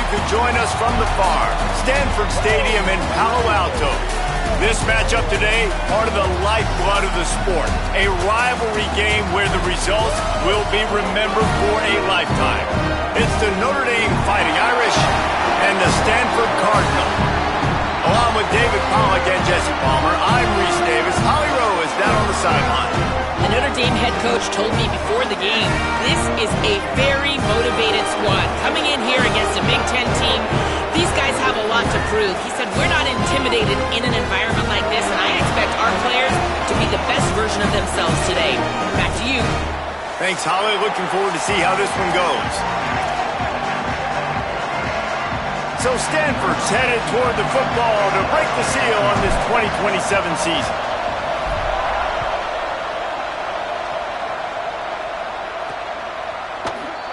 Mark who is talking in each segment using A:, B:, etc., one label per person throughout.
A: could join us from the farm, Stanford Stadium in Palo Alto. This matchup today, part of the lifeblood of the sport. A rivalry game where the results will be remembered for a lifetime. It's the Notre Dame Fighting Irish and the Stanford Cardinal. Along with David Pollack and Jesse Palmer, I'm Reese Davis. Holly Rowe is down on the sideline.
B: The Notre Dame head coach told me before the game, this is a very motivated squad. Coming in here against a Big Ten team, these guys have a lot to prove. He said, we're not intimidated in an environment like this, and I expect our players to be the best version of themselves today. Back to you.
A: Thanks, Holly. Looking forward to see how this one goes. So Stanford's headed toward the football to break the seal on this 2027 season.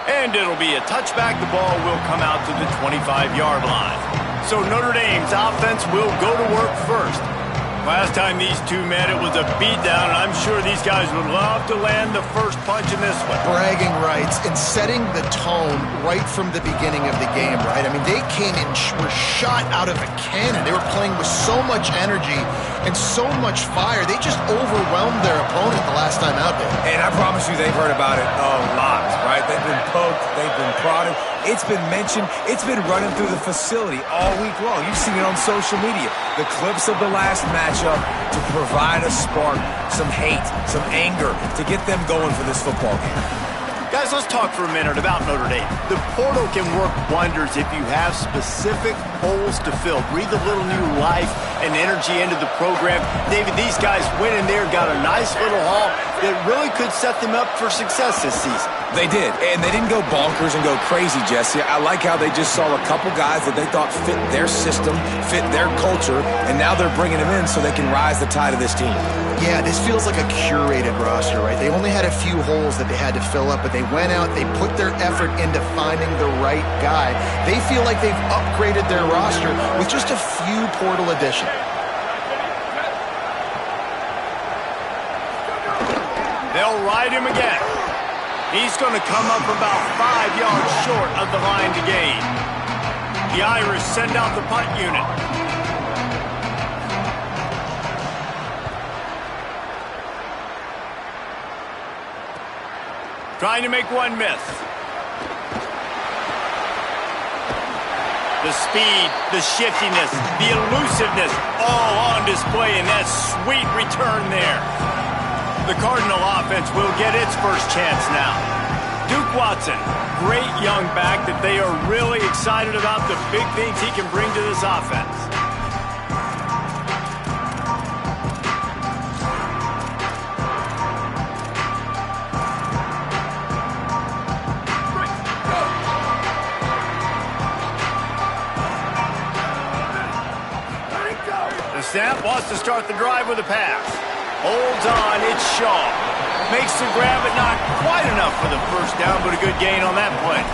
A: And it'll be a touchback. The ball will come out to the 25-yard line. So Notre Dame's offense will go to work first. Last time these two met, it was a beatdown, and I'm sure these guys would love to land the first punch in this one.
C: Bragging rights and setting the tone right from the beginning of the game, right? I mean, they came in, were shot out of a cannon. They were playing with so much energy and so much fire. They just overwhelmed their opponent the last time out there.
D: And I promise you, they've heard about it a lot, right? They've been poked, they've been prodded. It's been mentioned. It's been running through the facility all week long. You've seen it on social media. The clips of the last matchup to provide a spark, some hate, some anger to get them going for this football game.
A: Guys, let's talk for a minute about Notre Dame. The portal can work wonders if you have specific holes to fill. Breathe a little new life and energy into the program. David, these guys went in there, got a nice little haul that really could set them up for success this season.
D: They did, and they didn't go bonkers and go crazy, Jesse. I like how they just saw a couple guys that they thought fit their system, fit their culture, and now they're bringing them in so they can rise the tide of this team.
C: Yeah, this feels like a curated roster, right? They only had a few holes that they had to fill up, but they went out, they put their effort into finding the right guy. They feel like they've upgraded their roster with just a few portal additions.
A: They'll ride him again. He's going to come up about 5 yards short of the line to gain. The Irish send out the punt unit. Trying to make one miss. The speed, the shiftiness, the elusiveness, all on display in that sweet return there. The Cardinal offense will get its first chance now. Duke Watson, great young back that they are really excited about the big things he can bring to this offense. The snap wants to start the drive with a pass. Holds on, it's Shaw. Makes the grab, but not quite enough for the first down, but a good gain on that play.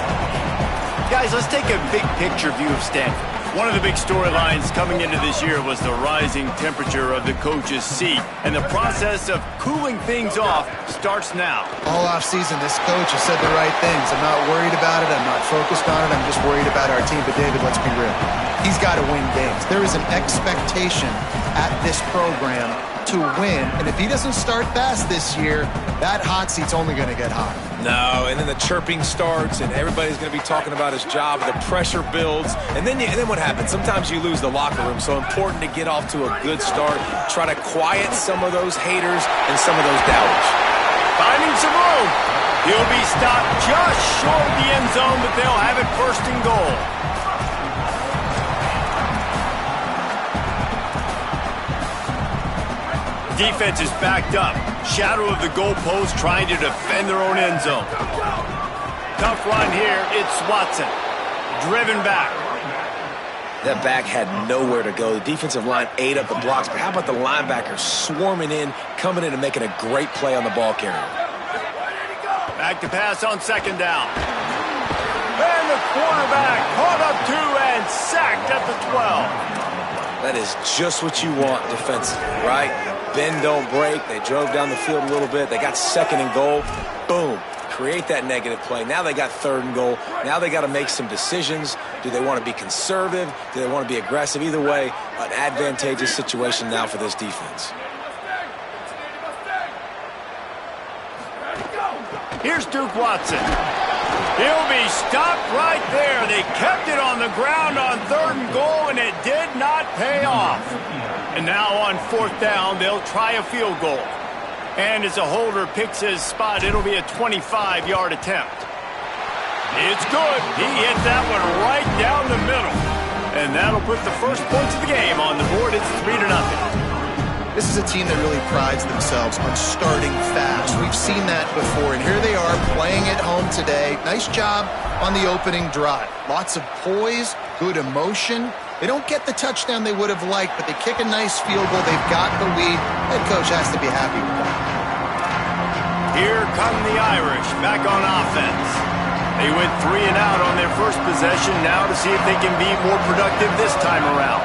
A: Guys, let's take a big picture view of Stanford. One of the big storylines coming into this year was the rising temperature of the coach's seat, and the process of cooling things off starts now.
C: All offseason, this coach has said the right things. I'm not worried about it. I'm not focused on it. I'm just worried about our team. But, David, let's be real. He's got to win games. There is an expectation at this program to win, and if he doesn't start fast this year, that hot seat's only going to get hot.
D: No, and then the chirping starts, and everybody's going to be talking about his job. The pressure builds, and then what happens? Sometimes you lose the locker room, so important to get off to a good start. Try to quiet some of those haters and some of those doubters.
A: Finding some room. He'll be stopped just short of the end zone, but they'll have it first and goal. Defense is backed up. Shadow of the goalpost trying to defend their own end zone. Tough run here. It's Watson. Driven back.
D: That back had nowhere to go. The defensive line ate up the blocks, but how about the linebackers swarming in, coming in and making a great play on the ball carrier?
A: Back to pass on second down. And the quarterback caught up to and sacked at the 12.
D: That is just what you want defensively, right? Bend, don't break. They drove down the field a little bit. They got second and goal. Boom. create that negative play. Now they got 3rd and goal. Now they got to make some decisions. Do they want to be conservative? Do they want to be aggressive? Either way, an advantageous situation now for this defense.
A: Here's Duke Watson. He'll be stopped right there. They kept it on the ground on 3rd and goal, and it did not pay off. And now on 4th down, they'll try a field goal. And as a holder picks his spot, it'll be a 25-yard attempt. It's good. He hit that one right down the middle. And that'll put the first points of the game on the board. It's 3-0.
C: This is a team that really prides themselves on starting fast. We've seen that before, and here they are playing at home today. Nice job on the opening drive. Lots of poise, good emotion. They don't get the touchdown they would have liked, but they kick a nice field goal. They've got the lead. Head coach has to be happy with that.
A: Here come the Irish back on offense. They went 3 and out on their first possession, now to see if they can be more productive this time around.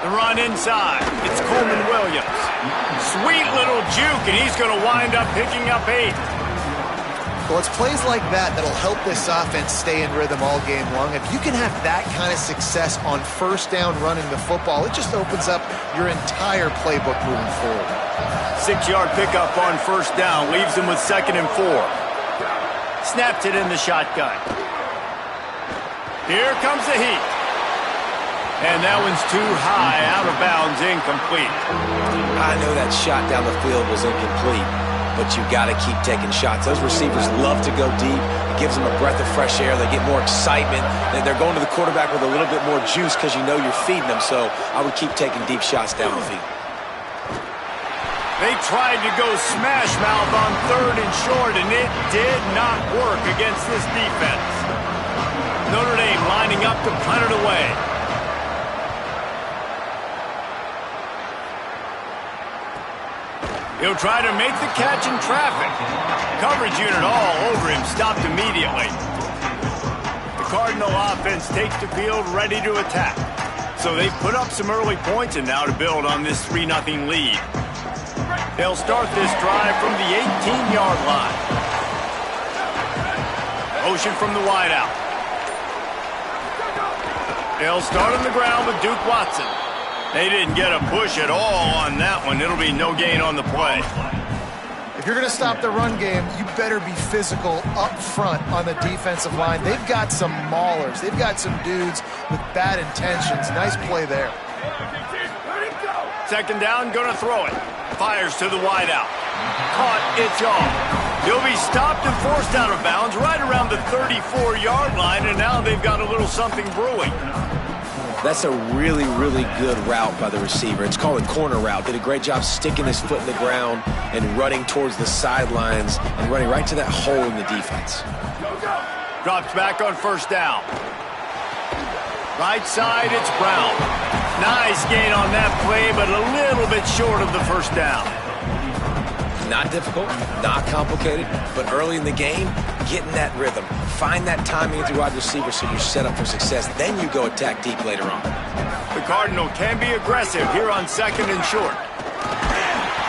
A: The run inside. It's Coleman Williams. Sweet little juke, and he's going to wind up picking up 8.
C: Well, it's plays like that that'll help this offense stay in rhythm all game long. If you can have that kind of success on 1st down running the football, it just opens up your entire playbook moving forward.
A: 6-yard pickup on 1st down leaves them with 2nd and 4. Snaps it in the shotgun. Here comes the heat. And that one's too high, out of bounds, incomplete.
D: I know that shot down the field was incomplete, but you got to keep taking shots. Those receivers love to go deep. It gives them a breath of fresh air. They get more excitement. They're going to the quarterback with a little bit more juice because you know you're feeding them. So I would keep taking deep shots down the field.
A: They tried to go smash mouth on 3rd and short, and it did not work against this defense. Notre Dame lining up to punt it away. He'll try to make the catch in traffic. Coverage unit all over him, stopped immediately. The Cardinal offense takes the field ready to attack. So they've put up some early points and now to build on this 3-0 lead. They'll start this drive from the 18-yard line. Motion from the wideout. They'll start on the ground with Duke Watson. They didn't get a push at all on that one. It'll be no gain on the play.
C: If you're going to stop the run game, you better be physical up front on the defensive line. They've got some maulers. They've got some dudes with bad intentions. Nice play there.
A: 2nd down, going to throw it. Fires to the wideout. Caught, it's off. He'll be stopped and forced out of bounds right around the 34-yard line, and now they've got a little something brewing.
D: That's a really, really good route by the receiver. It's called a corner route. Did a great job sticking his foot in the ground and running towards the sidelines and running right to that hole in the defense.
A: Drops back on 1st down. Right side, it's Brown. Nice gain on that play, but a little bit short of the 1st down.
D: Not difficult, not complicated, but early in the game, get in that rhythm. Find that timing with your wide receiver so you're set up for success. Then you go attack deep later on.
A: The Cardinal can be aggressive here on 2nd and short.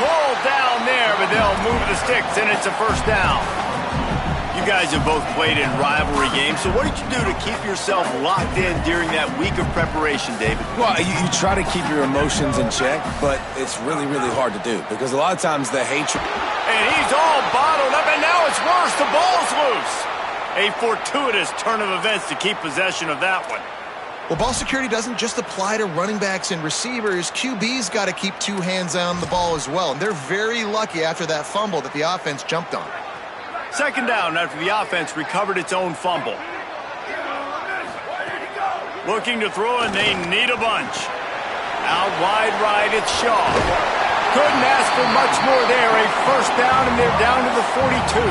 A: Pulled down there, but they'll move the sticks, and it's a 1st down. You guys have both played in rivalry games, so what did you do to keep yourself locked in during that week of preparation, David?
D: Well, you try to keep your emotions in check, but it's really, really hard to do because a lot of times the hatred...
A: And he's all bottled up, and now it's worse. The ball's loose. A fortuitous turn of events to keep possession of that one.
C: Well, ball security doesn't just apply to running backs and receivers. QB's got to keep 2 hands on the ball as well, and they're very lucky after that fumble that the offense jumped on.
A: 2nd down after the offense recovered its own fumble. Looking to throw, and they need a bunch. Out wide right, it's Shaw. Couldn't ask for much more there. A 1st down, and they're down to the 42.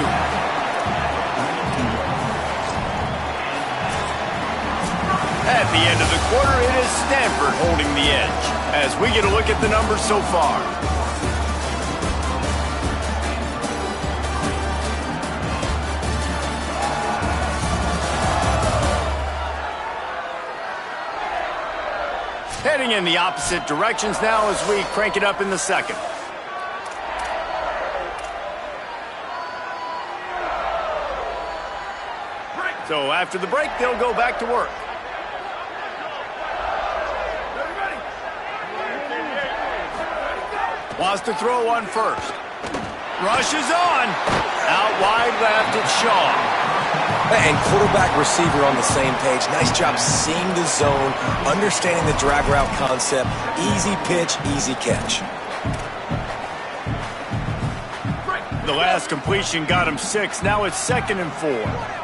A: At the end of the quarter, it is Stanford holding the edge as we get a look at the numbers so far. Heading in the opposite directions now as we crank it up in the 2nd. So after the break, they'll go back to work. Wants to throw one first. Rushes on. Out wide left, it's Shaw.
D: And quarterback, receiver on the same page. Nice job seeing the zone, understanding the drag route concept. Easy pitch, easy catch.
A: The last completion got him 6. Now it's 2nd and 4.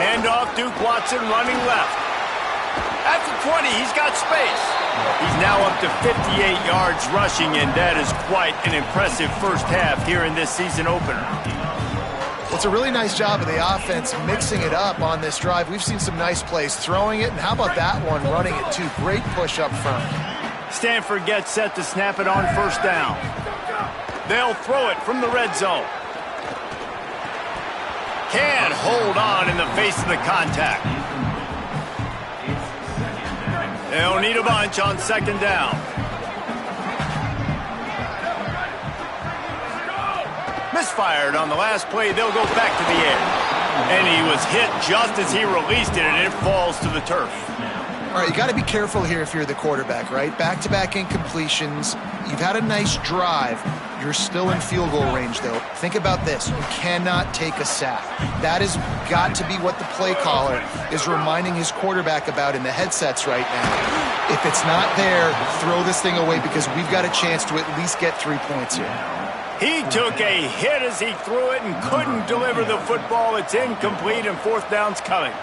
A: Handoff, Duke Watson running left. At the 20, he's got space. He's now up to 58 yards rushing, and that is quite an impressive first half here in this season opener.
C: Well, it's a really nice job of the offense mixing it up on this drive. We've seen some nice plays throwing it, and how about that one running it too? Great push up front.
A: Stanford gets set to snap it on first down. They'll throw it from the red zone. Can't hold on in the face of the contact. They'll need a bunch on 2nd down. Misfired on the last play. They'll go back to the air. And he was hit just as he released it, and it falls to the turf.
C: All right, you got to be careful here if you're the quarterback, right? Back-to-back incompletions. You've had a nice drive. You're still in field goal range, though. Think about this. You cannot take a sack. That has got to be what the play caller is reminding his quarterback about in the headsets right now. If it's not there, throw this thing away because we've got a chance to at least get 3 points here.
A: He took a hit as he threw it and couldn't deliver the football. It's incomplete, and 4th down's coming.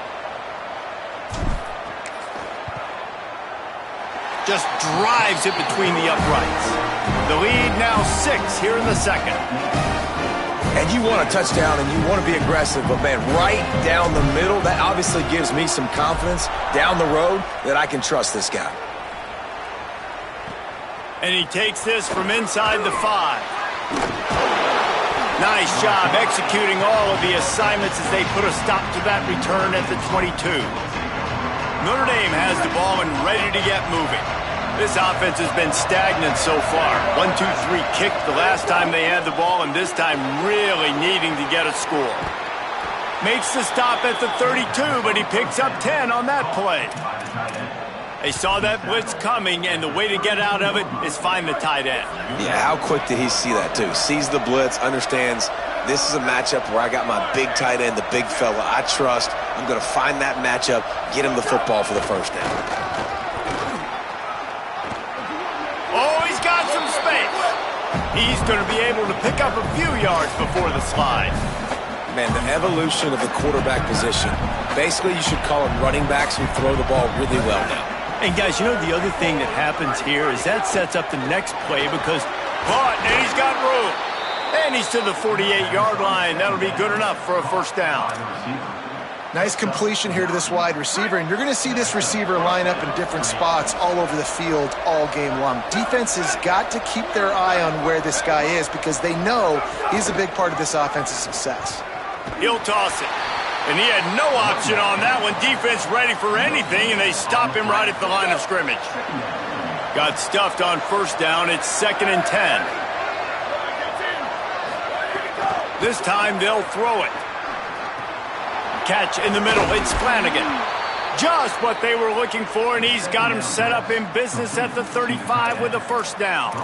A: Just drives it between the uprights. The lead now 6 here in the 2nd.
D: And you want a touchdown and you want to be aggressive, but man, right down the middle, that obviously gives me some confidence down the road that I can trust this guy.
A: And he takes this from inside the 5. Nice job executing all of the assignments as they put a stop to that return at the 22. Notre Dame has the ball and ready to get moving. This offense has been stagnant so far. 1-2-3 kick the last time they had the ball, and this time really needing to get a score. Makes the stop at the 32, but he picks up 10 on that play. They saw that blitz coming, and the way to get out of it is find the tight end.
D: Yeah, how quick did he see that, too? Sees the blitz, understands this is a matchup where I got my big tight end, the big fella I trust. I'm going to find that matchup, get him the football for the first down.
A: Oh, he's got some space. He's going to be able to pick up a few yards before the slide.
D: Man, the evolution of the quarterback position. Basically, you should call them running backs who throw the ball really well now.
A: And guys, you know the other thing that happens here is that sets up the next play because, and he's got room. And he's to the 48-yard line. That'll be good enough for a first down.
C: Nice completion here to this wide receiver, and you're going to see this receiver line up in different spots all over the field all game long. Defense has got to keep their eye on where this guy is because they know he's a big part of this offense's success.
A: He'll toss it. And he had no option on that one. Defense ready for anything, and they stop him right at the line of scrimmage. Got stuffed on first down. It's 2nd and 10. This time they'll throw it. Catch in the middle. It's Flanagan. Just what they were looking for, and he's got him set up in business at the 35 with a first down.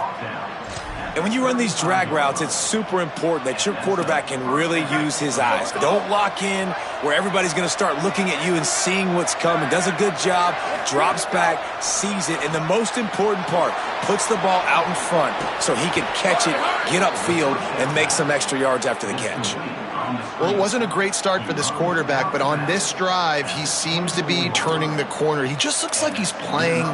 D: And when you run these drag routes, it's super important that your quarterback can really use his eyes. Don't lock in where everybody's going to start looking at you and seeing what's coming. Does a good job, drops back, sees it, and the most important part, puts the ball out in front so he can catch it, get upfield, and make some extra yards after the catch.
C: Well, it wasn't a great start for this quarterback, but on this drive, he seems to be turning the corner. He just looks like he's playing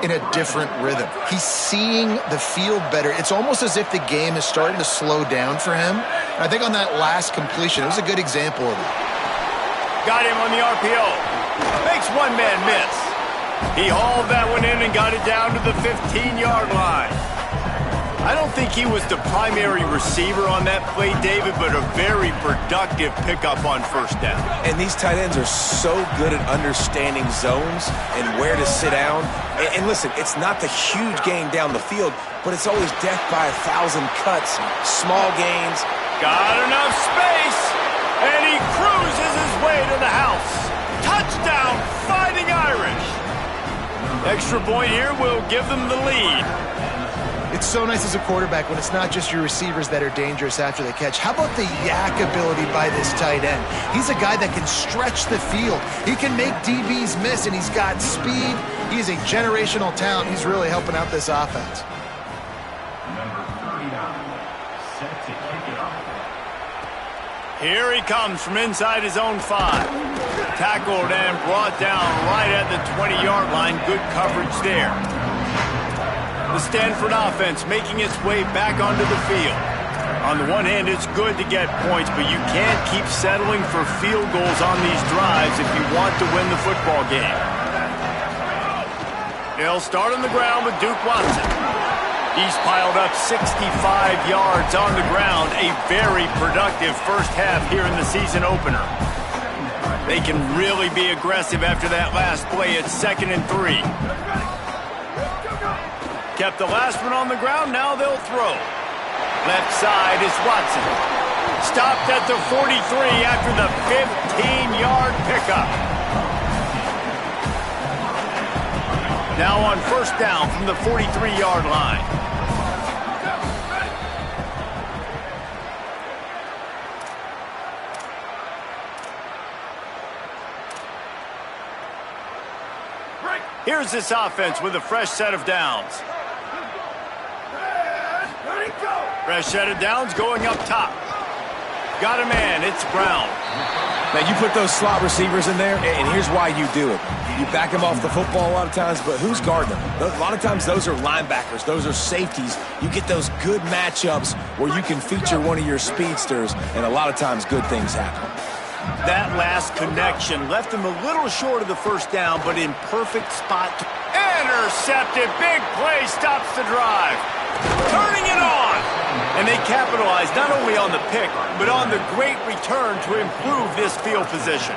C: in a different rhythm. He's seeing the field better. It's almost as if the game is starting to slow down for him. And I think on that last completion, it was a good example of it.
A: Got him on the RPO. Makes one man miss. He hauled that one in and got it down to the 15-yard line. I don't think he was the primary receiver on that play, David, but a very productive pickup on first down.
D: And these tight ends are so good at understanding zones and where to sit down. And listen, it's not the huge gain down the field, but it's always death by 1,000 cuts, small gains,
A: Got enough space, and he cruises his way to the house. Touchdown, Fighting Irish. Extra point here will give them the lead.
C: It's so nice as a quarterback when it's not just your receivers that are dangerous after the catch. How about the yak ability by this tight end? He's a guy that can stretch the field. He can make DBs miss, and he's got speed. He is a generational talent. He's really helping out this offense.
A: Here he comes from inside his own 5. Tackled and brought down right at the 20-yard line. Good coverage there. The Stanford offense making its way back onto the field. On the one hand, it's good to get points, but you can't keep settling for field goals on these drives if you want to win the football game. They'll start on the ground with Duke Watson. He's piled up 65 yards on the ground, a very productive first half here in the season opener. They can really be aggressive after that last play. It's 2nd and 3. Kept the last one on the ground, now they'll throw. Left side is Watson. Stopped at the 43 after the 15-yard pickup. Now on first down from the 43-yard line. Here's this offense with a fresh set of downs. Fresh set of downs going up top. Got a man, it's Brown.
D: Now, you put those slot receivers in there, and here's why you do it. You back them off the football a lot of times, but who's guarding them? A lot of times those are linebackers. Those are safeties. You get those good matchups where you can feature one of your speedsters, and a lot of times good things happen.
A: That last connection left him a little short of the first down, but in perfect spot. Intercepted. Big play stops the drive. Turning it on. And they capitalize not only on the pick, but on the great return to improve this field position.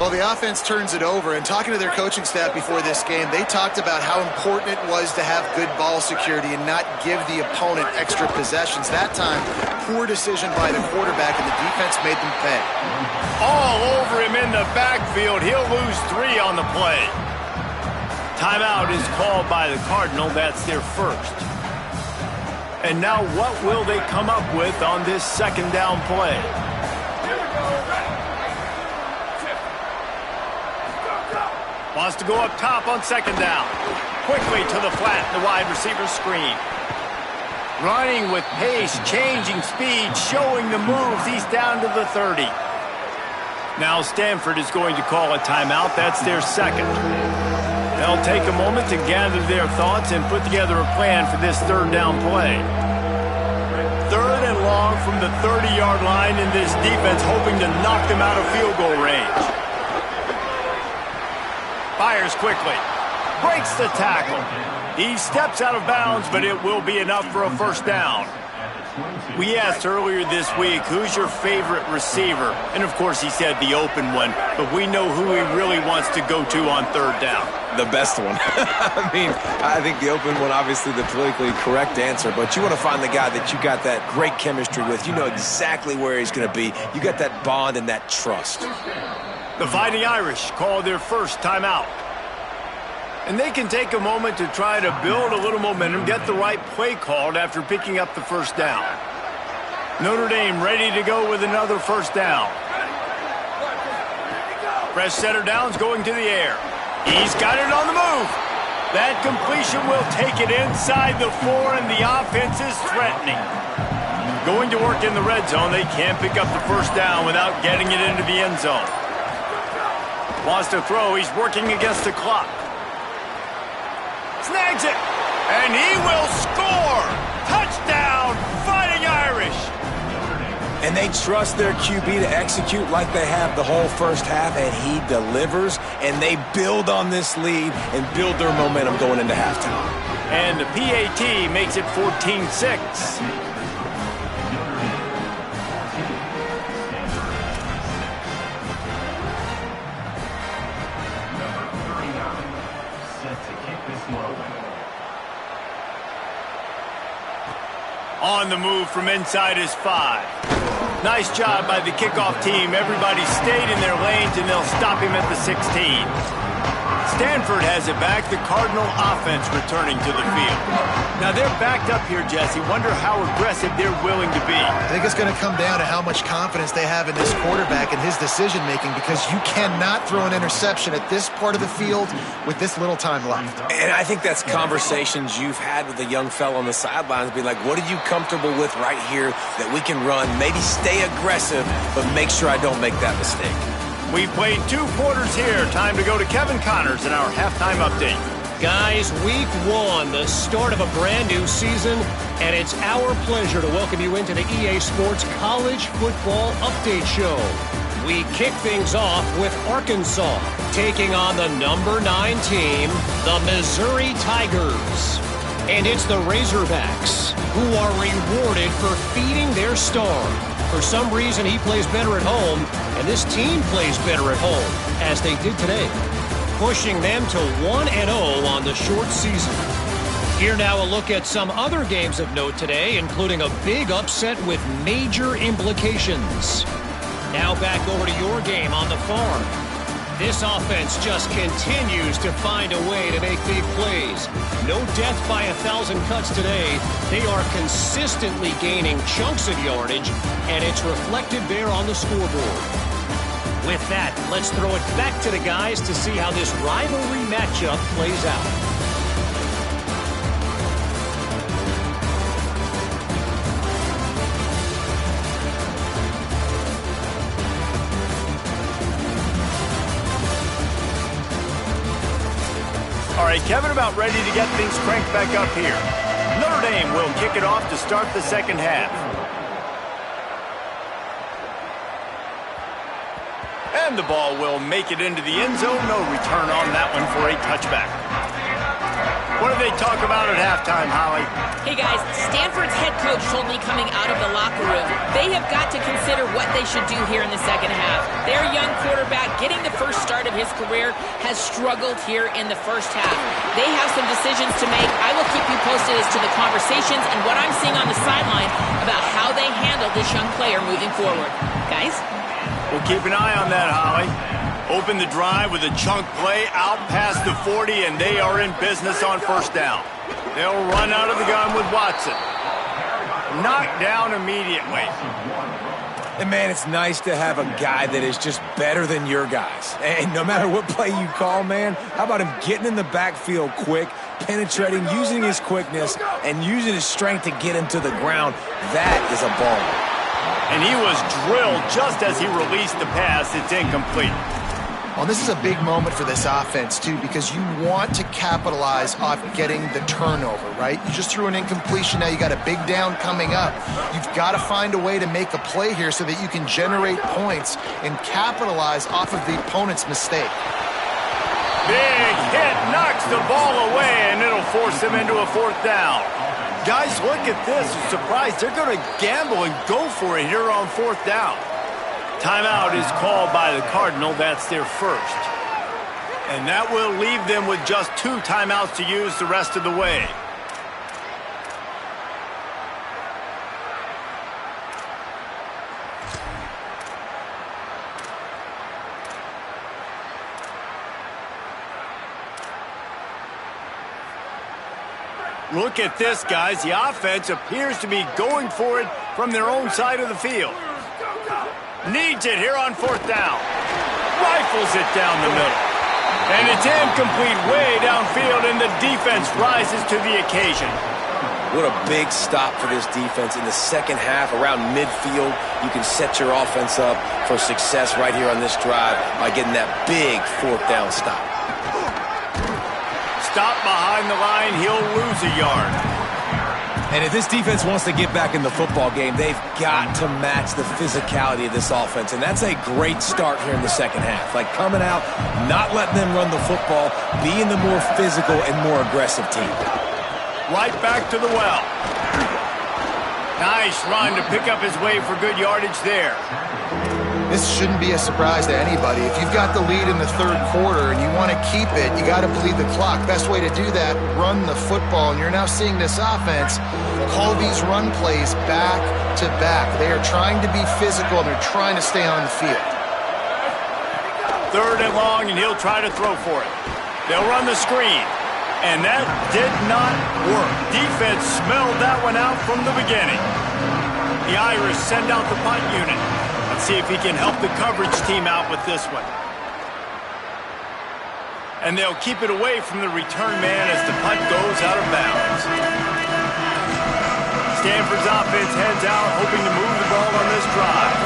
C: Well, the offense turns it over, and talking to their coaching staff before this game, they talked about how important it was to have good ball security and not give the opponent extra possessions. That time, poor decision by the quarterback, and the defense made them pay.
A: All over him in the backfield. He'll lose 3 on the play. Timeout is called by the Cardinal. That's their first. And now what will they come up with on this second down play? Wants to go up top on second down. Quickly to the flat, the wide receiver screen. Running with pace, changing speed, showing the moves. He's down to the 30. Now Stanford is going to call a timeout. That's their second. They'll take a moment to gather their thoughts and put together a plan for this third down play. 3rd and long from the 30-yard line, in this defense hoping to knock them out of field goal range. Fires quickly. Breaks the tackle. He steps out of bounds, but it will be enough for a first down. We asked earlier this week, who's your favorite receiver? And, of course, he said the open one, but we know who he really wants to go to on third down.
D: The best one. I think the open one, obviously the politically correct answer, but you want to find the guy that you got that great chemistry with. You know exactly where he's going to be. You got that bond and that trust.
A: The Fighting Irish call their first timeout. And they can take a moment to try to build a little momentum, get the right play called after picking up the first down. Notre Dame ready to go with another first down. Fresh set of downs going to the air. He's got it on the move. That completion will take it inside the 4, and the offense is threatening. Going to work in the red zone. They can't pick up the first down without getting it into the end zone. Wants to throw. He's working against the clock. Snags it, and he will score. Touchdown, Fighting Irish.
D: And they trust their QB to execute like they have the whole first half, and he delivers, and they build on this lead and build their momentum going into halftime.
A: And the PAT makes it 14-6. On the move from inside his 5. Nice job by the kickoff team. Everybody stayed in their lanes, and they'll stop him at the 16. Stanford has it back. The Cardinal offense returning to the field. Now they're backed up here, Jesse. Wonder how aggressive they're willing to be.
C: I think it's going to come down to how much confidence they have in this quarterback and his decision-making, because you cannot throw an interception at this part of the field with this little time left.
D: And I think that's conversations you've had with the young fellow on the sidelines, being like, what are you comfortable with right here that we can run? Maybe stay aggressive, but make sure I don't make that mistake.
A: We've played 2 quarters here. Time to go to Kevin Connors in our halftime update.
E: Guys, week 1, the start of a brand new season, and it's our pleasure to welcome you into the EA Sports College Football Update Show. We kick things off with Arkansas taking on the number 9 team, the Missouri Tigers. And it's the Razorbacks who are rewarded for feeding their star. For some reason, he plays better at home, and this team plays better at home, as they did today, pushing them to 1-0 on the short season. Here now a look at some other games of note today, including a big upset with major implications. Now back over to your game on the farm. This offense just continues to find a way to make big plays. No death by 1,000 cuts today. They are consistently gaining chunks of yardage, and it's reflected there on the scoreboard. With that, let's throw it back to the guys to see how this rivalry matchup plays out.
A: All right, Kevin, about ready to get things cranked back up here. Notre Dame will kick it off to start the second half. And the ball will make it into the end zone. No return on that one for a touchback. What do they talk about at halftime, Holly?
B: Hey, guys, Stanford's head coach told me coming out of the locker room, they have got to consider what they should do here in the second half. Their young quarterback, getting the first start of his career, has struggled here in the first half. They have some decisions to make. I will keep you posted as to the conversations and what I'm seeing on the sideline about how they handle this young player moving forward. Guys?
A: We'll keep an eye on that, Holly. Open the drive with a chunk play out past the 40, and they are in business on first down. They'll run out of the gun with Watson. Knocked down immediately.
D: And, man, it's nice to have a guy that is just better than your guys. And no matter what play you call, man, how about him getting in the backfield quick, penetrating, using his quickness, and using his strength to get him to the ground? That is a baller.
A: And he was drilled just as he released the pass. It's incomplete.
C: Well, this is a big moment for this offense, too, because you want to capitalize off getting the turnover, right? You just threw an incompletion. Now you got a big down coming up. You've got to find a way to make a play here so that you can generate points and capitalize off of the opponent's mistake.
A: Big hit, knocks the ball away, and it'll force him into a 4th down. Guys, look at this. I'm surprised they're going to gamble and go for it here on 4th down. Timeout is called by the Cardinal. That's their first. And that will leave them with just 2 timeouts to use the rest of the way. Look at this, guys. The offense appears to be going for it from their own side of the field. Needs it here on 4th down. Rifles it down the middle. And it's incomplete way downfield, and the defense rises to the occasion.
D: What a big stop for this defense in the second half. Around midfield, you can set your offense up for success right here on this drive by getting that big 4th down stop.
A: Stop behind the line, he'll lose a yard.
D: And if this defense wants to get back in the football game, they've got to match the physicality of this offense. And that's a great start here in the second half. Like coming out, not letting them run the football, being the more physical and more aggressive team.
A: Right back to the well. Nice run to pick up his way for good yardage there.
C: This shouldn't be a surprise to anybody. If you've got the lead in the third quarter and you want to keep it, you got to bleed the clock. Best way to do that, run the football. And you're now seeing this offense call these run plays back to back. They are trying to be physical, and they're trying to stay on the field.
A: 3rd and long, and he'll try to throw for it. They'll run the screen. And that did not work. Defense smelled that one out from the beginning. The Irish send out the punt unit. Let's see if he can help the coverage team out with this one. And they'll keep it away from the return man as the punt goes out of bounds. Stanford's offense heads out, hoping to move the ball on this drive.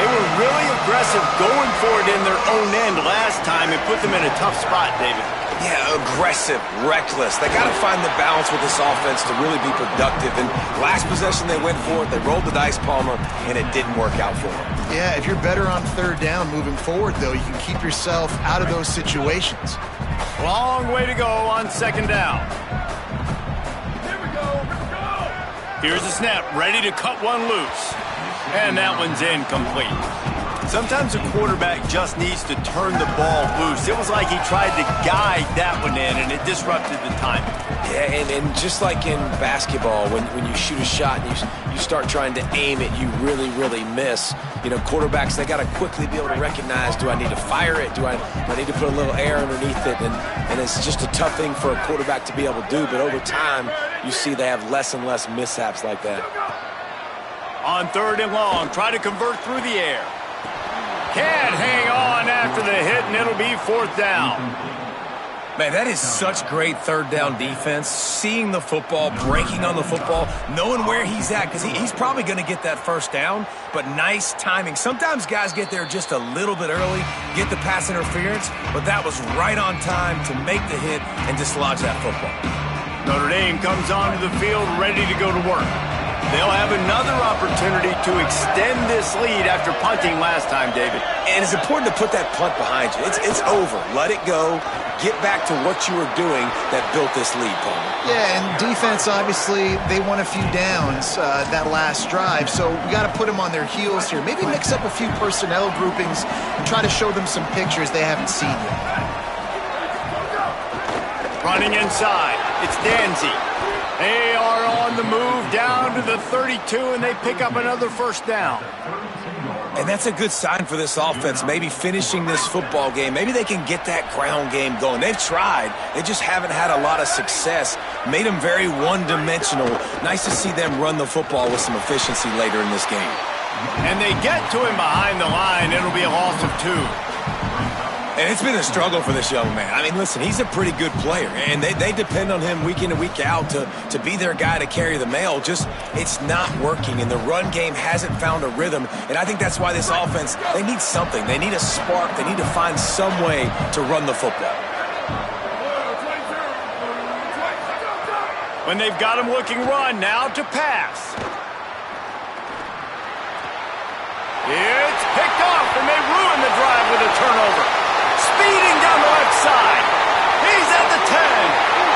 A: They were really aggressive going for it in their own end last time and put them in a tough spot, David.
D: Yeah, aggressive, reckless. They got to find the balance with this offense to really be productive. And last possession they went for it, they rolled the dice, Palmer, and it didn't work out for them.
C: Yeah, if you're better on 3rd down moving forward, though, you can keep yourself out of those situations.
A: Long way to go on 2nd down. Here's the snap, ready to cut one loose. And that one's incomplete. Sometimes a quarterback just needs to turn the ball loose. It was like he tried to guide that one in, and it disrupted the timing.
D: Yeah, and just like in basketball, when you shoot a shot and you start trying to aim it, you really, really miss. You know, quarterbacks, they got to quickly be able to recognize, do I need to fire it? Do I need to put a little air underneath it? And it's just a tough thing for a quarterback to be able to do. But over time, you see they have less and less mishaps like that.
A: On 3rd and long, try to convert through the air. Can't hang on after the hit, and it'll be 4th down.
D: Man, that is such great 3rd down defense. Seeing the football, breaking on the football, knowing where he's at, because he's probably going to get that 1st down, but nice timing. Sometimes guys get there just a little bit early, get the pass interference, but that was right on time to make the hit and dislodge that football.
A: Notre Dame comes onto the field ready to go to work. They'll have another opportunity to extend this lead after punting last time, David.
D: And it's important to put that punt behind you. It's over. Let it go. Get back to what you were doing that built this lead, Palmer.
C: Yeah, and defense, obviously, they won a few downs that last drive, so we got to put them on their heels here. Maybe mix up a few personnel groupings and try to show them some pictures they haven't seen yet.
A: Running inside, it's Danzy. They are on the move down to the 32, and they pick up another 1st down.
D: And that's a good sign for this offense, maybe finishing this football game. Maybe they can get that ground game going. They've tried. They just haven't had a lot of success. Made them very one-dimensional. Nice to see them run the football with some efficiency later in this game.
A: And they get to him behind the line. It'll be a loss of 2.
D: And it's been a struggle for this young man. I mean, listen, he's a pretty good player, and they depend on him week in and week out to be their guy to carry the mail. Just, it's not working, and the run game hasn't found a rhythm. And I think that's why this offense, they need something. They need a spark. They need to find some way to run the football.
A: When they've got him looking run, now to pass. It's picked off, and they ruin the drive with a turnover. Speeding down the left side. He's at the 10.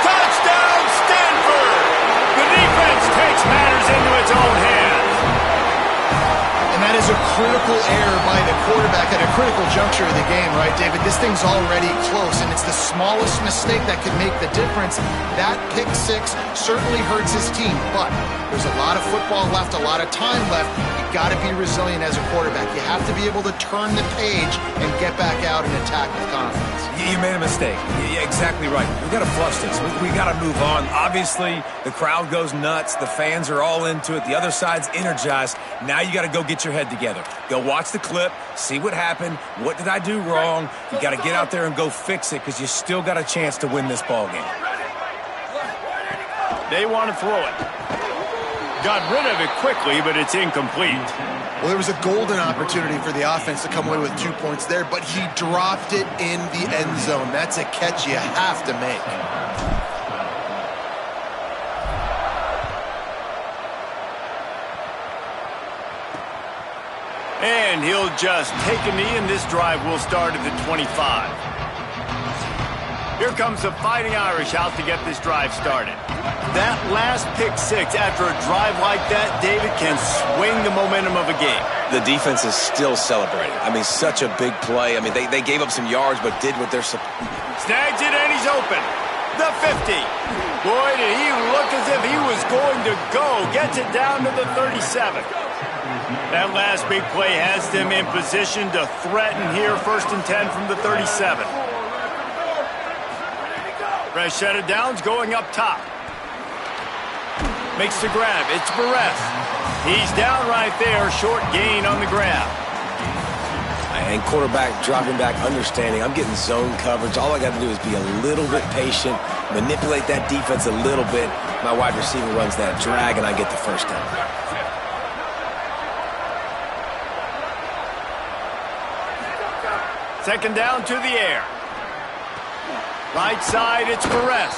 A: Touchdown, Stanford. The defense takes matters into its own hands.
C: And that is a critical error by the quarterback at a critical juncture of the game, right, David? This thing's already close, and it's the smallest mistake that could make the difference. That pick 6 certainly hurts his team, but there's a lot of football left, a lot of time left. You've got to be resilient as a quarterback. You have to be able to turn the page and get back out and attack with confidence.
D: You made a mistake. Yeah, exactly right. We've got to flush this. We got to move on. Obviously, the crowd goes nuts. The fans are all into it. The other side's energized. Now you got to go get your head together. Go watch the clip, see what happened. What did I do wrong? You got to get out there and go fix it because you still got a chance to win this ball game.
A: They want to throw it. Got rid of it quickly, but it's incomplete.
C: Well, there was a golden opportunity for the offense to come away with 2 points there, but he dropped it in the end zone. That's a catch you have to make.
A: And he'll just take a knee, and this drive will start at the 25. Here comes the Fighting Irish out to get this drive started. That last pick six after a drive like that, David, can swing the momentum of a game.
D: The defense is still celebrating. I mean, such a big play. I mean, they gave up some yards, but did what they're supposed to.
A: Snags it, and he's open. The 50. Boy, did he look as if he was going to go. Gets it down to the 37. That last big play has them in position to threaten here, 1st and 10 from the 37. Fresh set of downs going up top. Makes the grab. It's Perez. He's down right there. Short gain on the grab.
D: And quarterback dropping back, understanding I'm getting zone coverage. All I got to do is be a little bit patient, manipulate that defense a little bit. My wide receiver runs that drag, and I get the first down.
A: Second down to the air. Right side, it's Perez.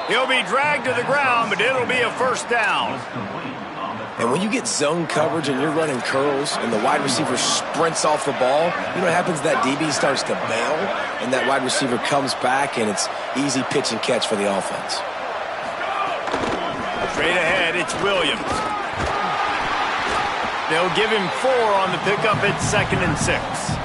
A: He'll be dragged to the ground, but it'll be a first down.
D: And when you get zone coverage and you're running curls and the wide receiver sprints off the ball, you know what happens? That DB starts to bail, and that wide receiver comes back, and it's easy pitch and catch for the offense.
A: Straight ahead, it's Williams. They'll give him 4 on the pickup at 2nd and 6.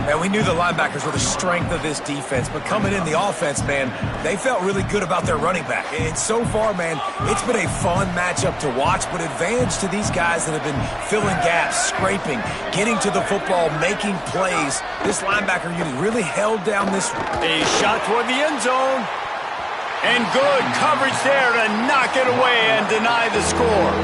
D: And we knew the linebackers were the strength of this defense, but coming in the offense, man, they felt really good about their running back. And so far, man, it's been a fun matchup to watch, but advantage to these guys that have been filling gaps, scraping, getting to the football, making plays. This linebacker unit really held down this.
A: A shot toward the end zone. And good coverage there to knock it away and deny the score.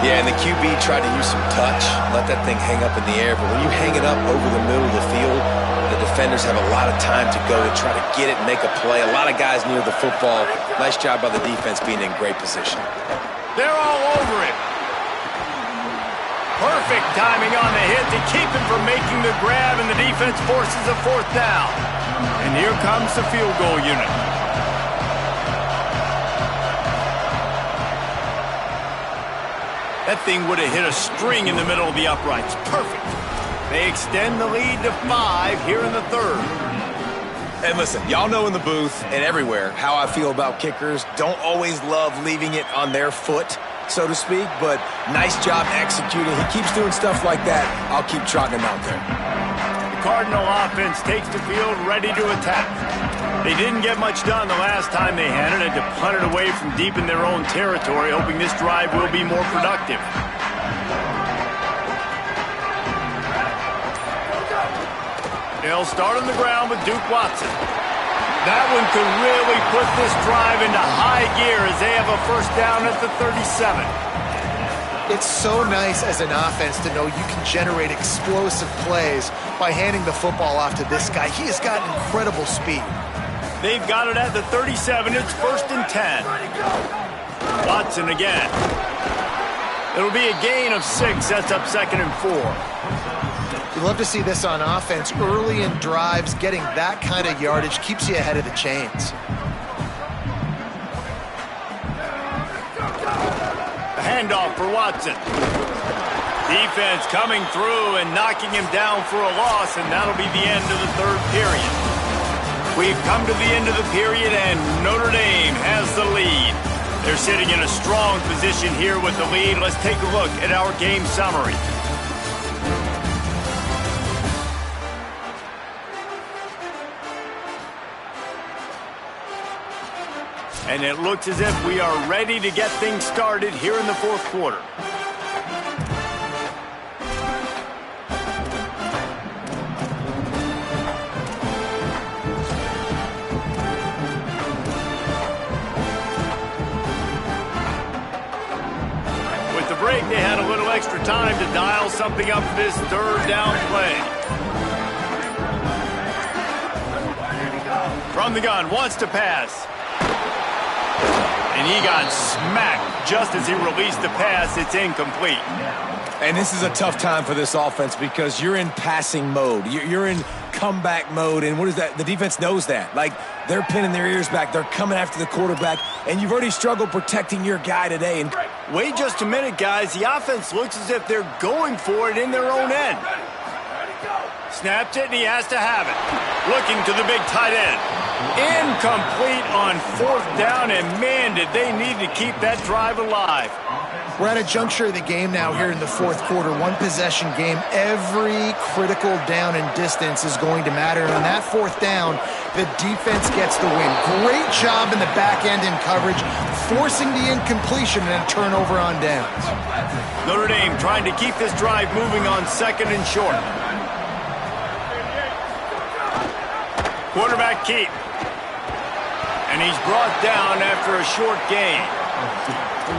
D: Yeah, and the QB tried to use some touch, let that thing hang up in the air. But when you hang it up over the middle of the field, the defenders have a lot of time to go to try to get it and make a play. A lot of guys near the football. Nice job by the defense being in great position.
A: They're all over it. Perfect timing on the hit to keep him from making the grab, and the defense forces a 4th down. And here comes the field goal unit. That thing would have hit a string in the middle of the uprights. Perfect. They extend the lead to 5 here in the 3rd.
D: And listen, y'all know in the booth and everywhere how I feel about kickers. Don't always love leaving it on their foot, so to speak, but nice job executing. He keeps doing stuff like that. I'll keep trotting him out there.
A: The Cardinal offense takes the field ready to attack. They didn't get much done the last time they had it. Had to punt it away from deep in their own territory, hoping this drive will be more productive. They'll start on the ground with Duke Watson. That one could really put this drive into high gear as they have a first down at the 37.
C: It's so nice as an offense to know you can generate explosive plays by handing the football off to this guy. He has got incredible speed.
A: They've got it at the 37. It's 1st and 10. Watson again. It'll be a gain of 6. Sets up 2nd and 4.
C: You love to see this on offense. Early in drives, getting that kind of yardage keeps you ahead of the chains.
A: The handoff for Watson. Defense coming through and knocking him down for a loss, and that'll be the end of the 3rd period. We've come to the end of the period, and Notre Dame has the lead. They're sitting in a strong position here with the lead. Let's take a look at our game summary. And it looks as if we are ready to get things started here in the 4th quarter. They had a little extra time to dial something up for this 3rd down play. From the gun, wants to pass. And he got smacked just as he released the pass. It's incomplete.
D: And this is a tough time for this offense because you're in passing mode. You're in comeback mode, and what is that? The defense knows that. Like, they're pinning their ears back. They're coming after the quarterback, and you've already struggled protecting your guy today. And
A: wait just a minute, guys. The offense looks as if they're going for it in their own end. Snapped it, and he has to have it. Looking to the big tight end. Incomplete on 4th down, and man, did they need to keep that drive alive.
C: We're at a juncture of the game now here in the 4th quarter. One possession game. Every critical down and distance is going to matter. And on that 4th down, the defense gets the win. Great job in the back end in coverage, forcing the incompletion and a turnover on downs.
A: Notre Dame trying to keep this drive moving on 2nd and short. Quarterback keep. And he's brought down after a short gain.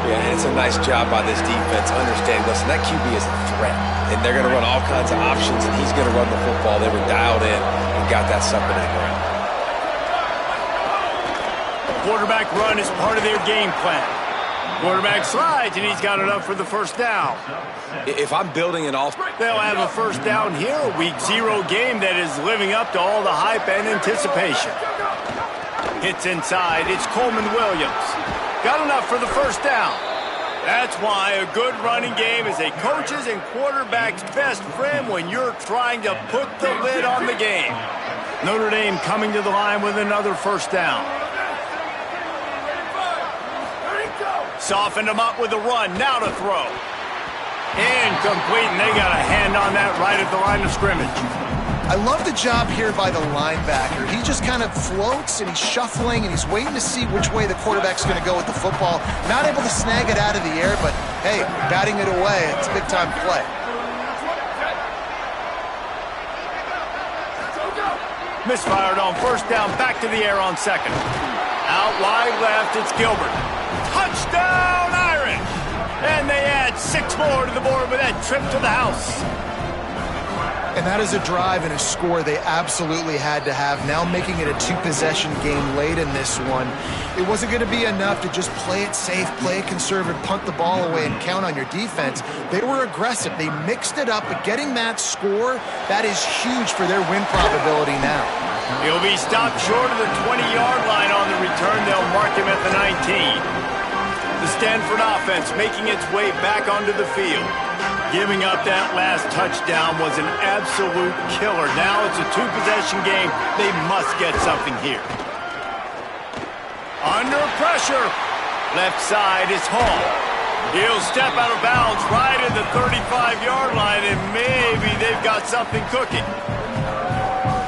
D: Yeah, it's a nice job by this defense. Understand, listen, that QB is a threat. And they're going to run all kinds of options, and he's going to run the football. They were dialed in and got that stuff into the ground.
A: Quarterback run is part of their game plan. Quarterback slides, and he's got enough for the 1st down.
D: If I'm building an offense,
A: they'll have a 1st down here, a Week 0 game that is living up to all the hype and anticipation. Hits inside, it's Coleman Williams. Got enough for the 1st down. That's why a good running game is a coach's and quarterback's best friend when you're trying to put the lid on the game. Notre Dame coming to the line with another 1st down. Softened him up with a run, now to throw. Incomplete, and they got a hand on that right at the line of scrimmage.
C: I love the job here by the linebacker. He just kind of floats, and he's shuffling, and he's waiting to see which way the quarterback's going to go with the football. Not able to snag it out of the air, but, hey, batting it away, it's a big-time play.
A: Misfired on 1st down, back to the air on 2nd. Out wide left, it's Gilbert. Touchdown, Irish! And they add 6 more to the board with that trip to the house.
C: And that is a drive and a score they absolutely had to have. Now making it a 2-possession game late in this one. It wasn't going to be enough to just play it safe, play it conservative, punt the ball away, and count on your defense. They were aggressive. They mixed it up, but getting that score, that is huge for their win probability now.
A: He'll be stopped short of the 20-yard line on the return. They'll mark him at the 19. The Stanford offense making its way back onto the field. Giving up that last touchdown was an absolute killer. Now it's a 2-possession game. They must get something here. Under pressure. Left side is Hall. He'll step out of bounds right at the 35-yard line, and maybe they've got something cooking.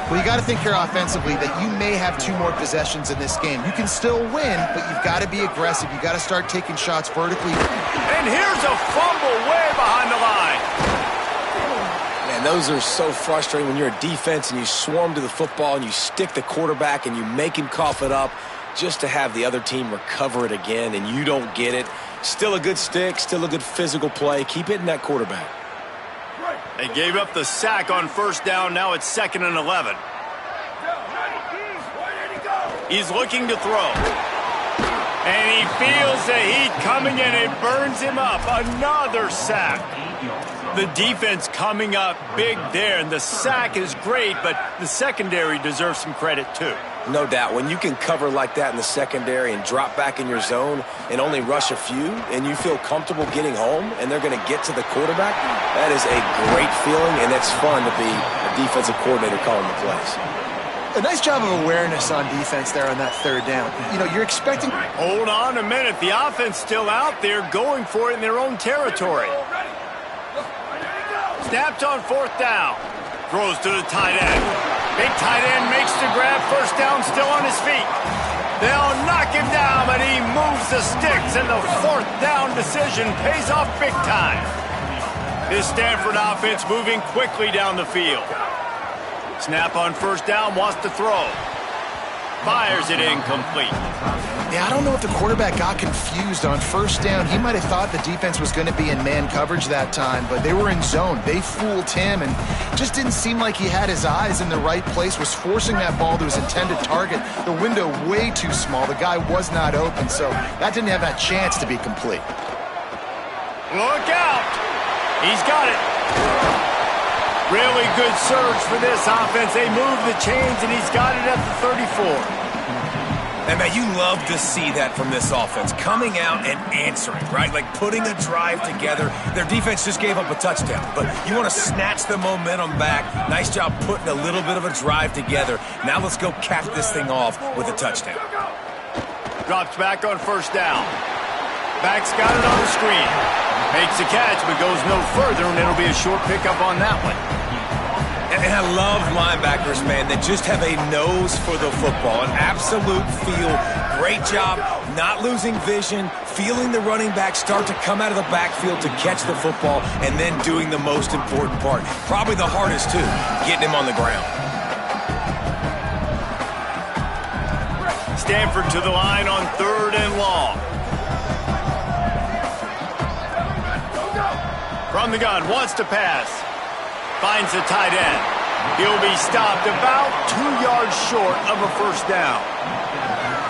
C: Well, you got to think here offensively that you may have 2 more possessions in this game. You can still win, but you've got to be aggressive. You got to start taking shots vertically.
A: And here's a fumble way behind the line.
D: Man, those are so frustrating when you're a defense and you swarm to the football and you stick the quarterback and you make him cough it up just to have the other team recover it again and you don't get it. Still a good stick, still a good physical play. Keep hitting that quarterback.
A: They gave up the sack on 1st down. Now it's 2nd and 11. He's looking to throw. And he feels the heat coming in. It burns him up. Another sack. The defense coming up big there. And the sack is great, but the secondary deserves some credit too.
D: No doubt. When you can cover like that in the secondary and drop back in your zone and only rush a few and you feel comfortable getting home and they're going to get to the quarterback, that is a great feeling, and it's fun to be a defensive coordinator calling the plays.
C: A nice job of awareness on defense there on that 3rd down. You know, you're expecting...
A: Hold on a minute. The offense still out there going for it in their own territory. Snapped on 4th down. Throws to the tight end. Big tight end makes the grab. 1st down, still on his feet. They'll knock him down, but he moves the sticks, and the 4th down decision pays off big time. This Stanford offense moving quickly down the field. Snap on 1st down, wants to throw. Fires it incomplete.
C: Yeah, I don't know if the quarterback got confused on 1st down. He might have thought the defense was going to be in man coverage that time, but they were in zone. They fooled him and just didn't seem like he had his eyes in the right place, was forcing that ball to his intended target. The window way too small. The guy was not open, so that didn't have that chance to be complete.
A: Look out! He's got it. Really good surge for this offense. They move the chains, and he's got it at the 34.
D: And, man, you love to see that from this offense, coming out and answering, right? Like putting a drive together. Their defense just gave up a touchdown, but you want to snatch the momentum back. Nice job putting a little bit of a drive together. Now let's go cap this thing off with a touchdown.
A: Drops back on first down. Back's got it on the screen. Makes the catch, but goes no further, and it'll be a short pickup on that one.
D: And I love linebackers, man, that just have a nose for the football, an absolute feel. Great job not losing vision, feeling the running back start to come out of the backfield to catch the football, and then doing the most important part. Probably the hardest, too, getting him on the ground.
A: Stanford to the line on 3rd and long. From the gun, wants to pass. Finds the tight end. He'll be stopped about 2 yards short of a first down.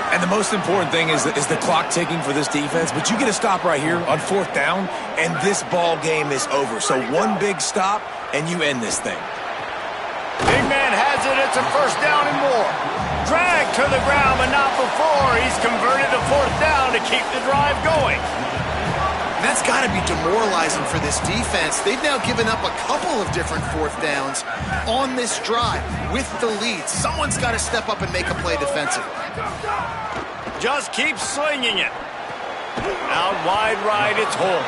D: And the most important thing is the clock ticking for this defense, but you get a stop right here on 4th down, and this ball game is over. So one big stop, and you end this thing.
A: Big man has it. It's a first down and more. Dragged to the ground, but not before. He's converted to 4th down to keep the drive going.
C: And that's got to be demoralizing for this defense. They've now given up a couple of different 4th downs on this drive with the lead. Someone's got to step up and make a play defensively.
A: Just keep slinging it. Out wide right, it's Holt.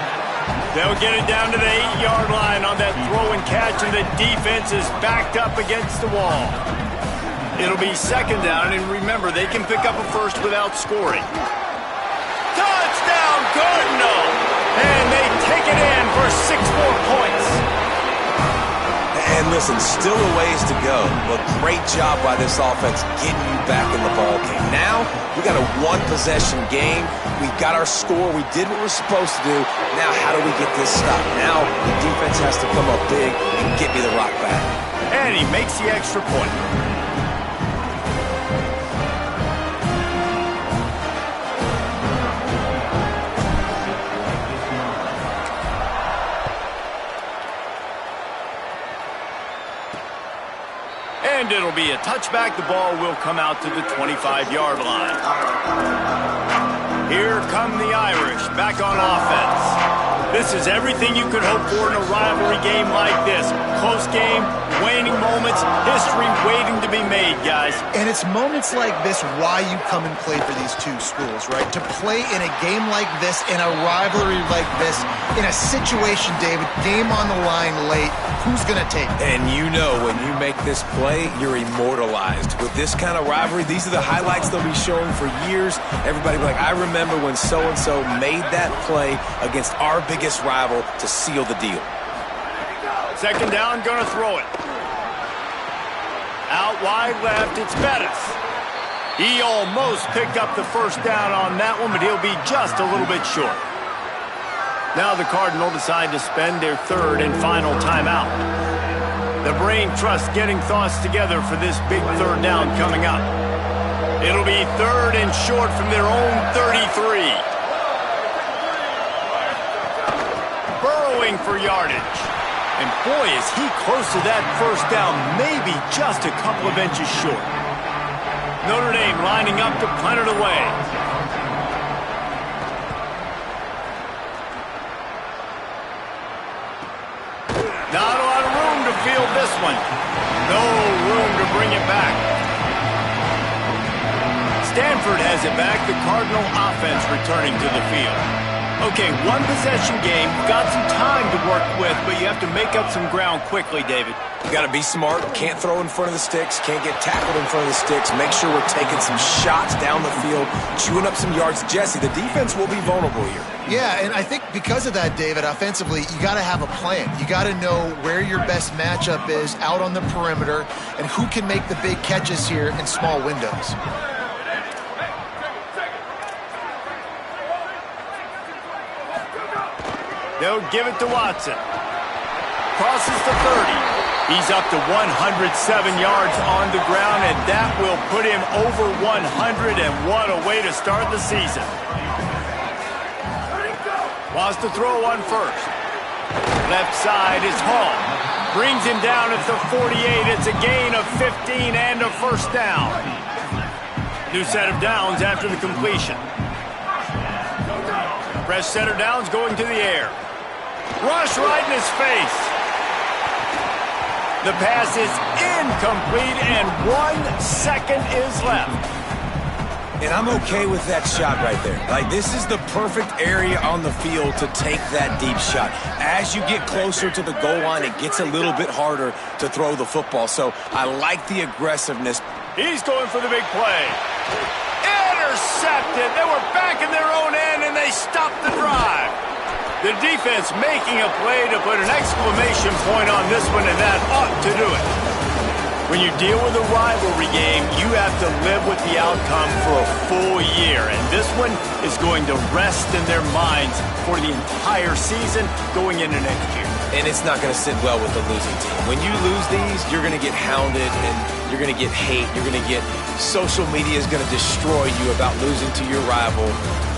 A: They'll get it down to the 8-yard line on that throw and catch, and the defense is backed up against the wall. It'll be 2nd down, and remember, they can pick up a first without scoring. Touchdown, Cardinal! And they take it in for 6 more points.
D: And listen, still a ways to go, but great job by this offense getting you back in the ball game. Now, we got a 1-possession game. We got our score. We did what we're supposed to do. Now, how do we get this stopped? Now, the defense has to come up big and get me the rock back.
A: And he makes the extra point. And it'll be a touchback. The ball will come out to the 25-yard line. Here come the Irish back on offense. This is everything you could hope for in a rivalry game like this. Close game, waning moments, history waiting to be made, guys.
C: And it's moments like this why you come and play for these two schools, right? To play in a game like this, in a rivalry like this, in a situation, David, game on the line late, who's going to take it?
D: And you know when you make this play, you're immortalized. With this kind of rivalry, these are the highlights they'll be showing for years. Everybody will be like, I remember when so-and-so made that play against our biggest rival to seal the deal.
A: 2nd down, gonna throw it. Out wide left, it's Bettis. He almost picked up the first down on that one, but he'll be just a little bit short. Now the Cardinal decide to spend their 3rd and final timeout. The brain trust getting thoughts together for this big 3rd down coming up. It'll be 3rd and short from their own 33. Burrowing for yardage. And boy, is he close to that first down, maybe just a couple of inches short. Notre Dame lining up to punt it away. Not a lot of room to field this one. No room to bring it back. Stanford has it back. The Cardinal offense returning to the field. Okay, 1-possession game. You've got some time to work with, but you have to make up some ground quickly, David.
D: You got to be smart. Can't throw in front of the sticks. Can't get tackled in front of the sticks. Make sure we're taking some shots down the field, chewing up some yards. Jesse, the defense will be vulnerable here.
C: Yeah, and I think because of that, David, offensively, you got to have a plan. You got to know where your best matchup is out on the perimeter and who can make the big catches here in small windows.
A: They'll give it to Watson. Crosses the 30. He's up to 107 yards on the ground, and that will put him over 100, and what a way to start the season. Wants to throw on first. Left side is Hall. Brings him down at the 48. It's a gain of 15 and a first down. New set of downs after the completion. Press center downs going to the air. Rush right in his face. The pass is incomplete, and 1 second is left.
D: And I'm okay with that shot right there. Like, this is the perfect area on the field to take that deep shot. As you get closer to the goal line, it gets a little bit harder to throw the football. So I like the aggressiveness.
A: He's going for the big play. Intercepted. They were back in their own end, and they stopped the drive. The defense making a play to put an exclamation point on this one, and that ought to do it. When you deal with a rivalry game, you have to live with the outcome for a full year, and this one is going to rest in their minds for the entire season going into next year.
D: And it's not going to sit well with the losing team. When you lose these, you're going to get hounded, and you're going to get hate. You're going to get social media is going to destroy you about losing to your rival.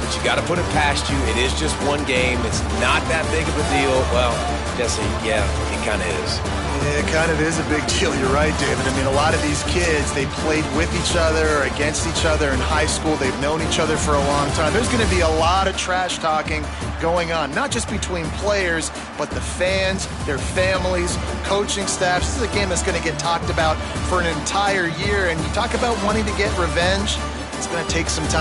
D: But you got to put it past you. It is just one game. It's not that big of a deal. Well, Jesse, yeah, it kind of is.
C: It kind of is a big deal. You're right, David. I mean, a lot of these kids, they played with each other or against each other in high school. They've known each other for a long time. There's going to be a lot of trash talking going on, not just between players, but the fans, their families, coaching staffs. This is a game that's going to get talked about for an entire year. And you talk about wanting to get revenge, it's going to take some time.